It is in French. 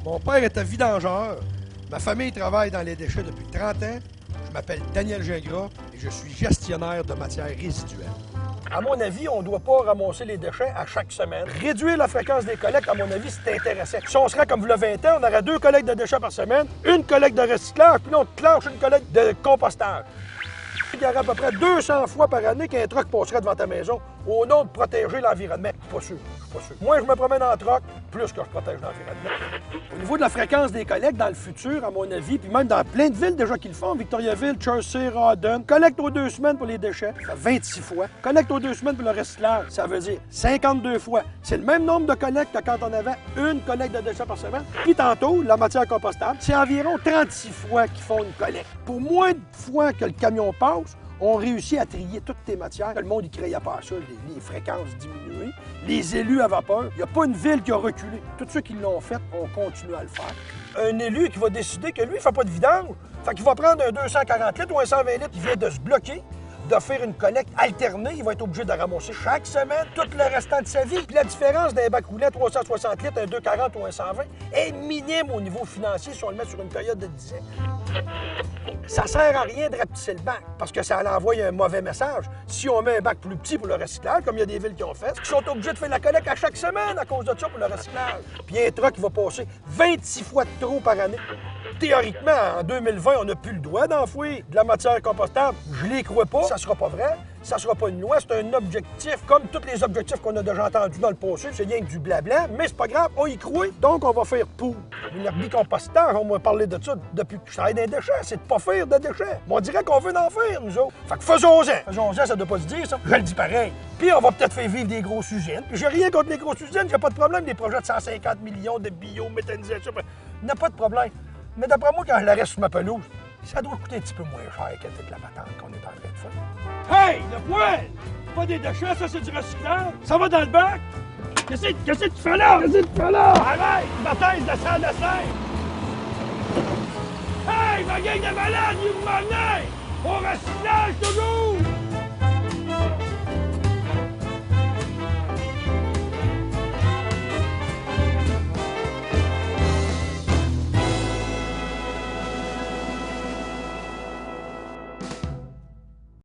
Mon père était vidangeur. Ma famille travaille dans les déchets depuis 30 ans. Je m'appelle Daniel Gingras et je suis gestionnaire de matières résiduelles. À mon avis, on ne doit pas ramasser les déchets à chaque semaine. Réduire la fréquence des collectes, à mon avis, c'est intéressant. Si on serait comme le 20 ans, on aurait 2 collectes de déchets par semaine, une collecte de recyclage, puis là, on clenche une collecte de compostage. Il y aurait à peu près 200 fois par année qu'un truck passerait devant ta maison au nom de protéger l'environnement. Je suis pas sûr. Moins je me promène en truck, plus que je protège l'environnement. Au niveau de la fréquence des collectes, dans le futur, à mon avis, puis même dans plein de villes déjà qu'ils le font, Victoriaville, Chelsea, Rawdon, collecte aux 2 semaines pour les déchets, ça fait 26 fois. Collecte aux 2 semaines pour le recyclage, ça veut dire 52 fois. C'est le même nombre de collectes que quand on avait une collecte de déchets par semaine. Puis tantôt, la matière compostable, c'est environ 36 fois qu'ils font une collecte. Pour moins de fois que le camion passe, on réussit à trier toutes tes matières. Le monde, il crée à part ça, les fréquences diminuées, les élus avaient peur. Il n'y a pas une ville qui a reculé. Tous ceux qui l'ont fait, on continue à le faire. Un élu qui va décider que lui, il ne fait pas de vidange, fait qu'il va prendre un 240 litres ou un 120 litres, il vient de se bloquer, de faire une collecte alternée, il va être obligé de ramasser chaque semaine tout le restant de sa vie. Puis la différence d'un bac roulant 360 litres, un 240 ou un 120 est minime au niveau financier si on le met sur une période de 10 ans. Ça sert à rien de rapetisser le bac parce que ça envoie un mauvais message. Si on met un bac plus petit pour le recyclage, comme il y a des villes qui ont fait, ils sont obligés de faire la collecte à chaque semaine à cause de ça pour le recyclage. Puis un truck qui va passer 26 fois de trop par année. Théoriquement, en 2020, on n'a plus le droit d'enfouir de la matière compostable. Je les crois pas, ça sera pas vrai. Ça sera pas une loi, c'est un objectif. Comme tous les objectifs qu'on a déjà entendus dans le passé, c'est rien que du blabla, mais c'est pas grave, on y croit. Donc, on va faire pour. L'herbicompostage, on m'a parlé de ça depuis que je travaille dans les déchets, c'est de pas faire de déchets. Mais on dirait qu'on veut en faire, nous autres. Fait que faisons-en. Faisons-en, ça doit pas se dire, ça. Je le dis pareil. Puis on va peut-être faire vivre des grosses usines. J'ai rien contre les grosses usines, j'ai pas de problème. Des projets de 150 millions de bio-méthanisation, il n'y a pas de problème. Mais d'après moi, quand je la reste sur ma pelouse, ça doit coûter un petit peu moins cher que toute la patente qu'on est en train de faire. Hey, le poêle! Pas des déchets, ça c'est du recyclage. Ça va dans le bac. Qu'est-ce que tu fais là? Qu'est-ce que tu fais là? Arrête! Baptise de sang de scène! Hey, ma gang de malades, ils m'emmenaient! Au recyclage toujours!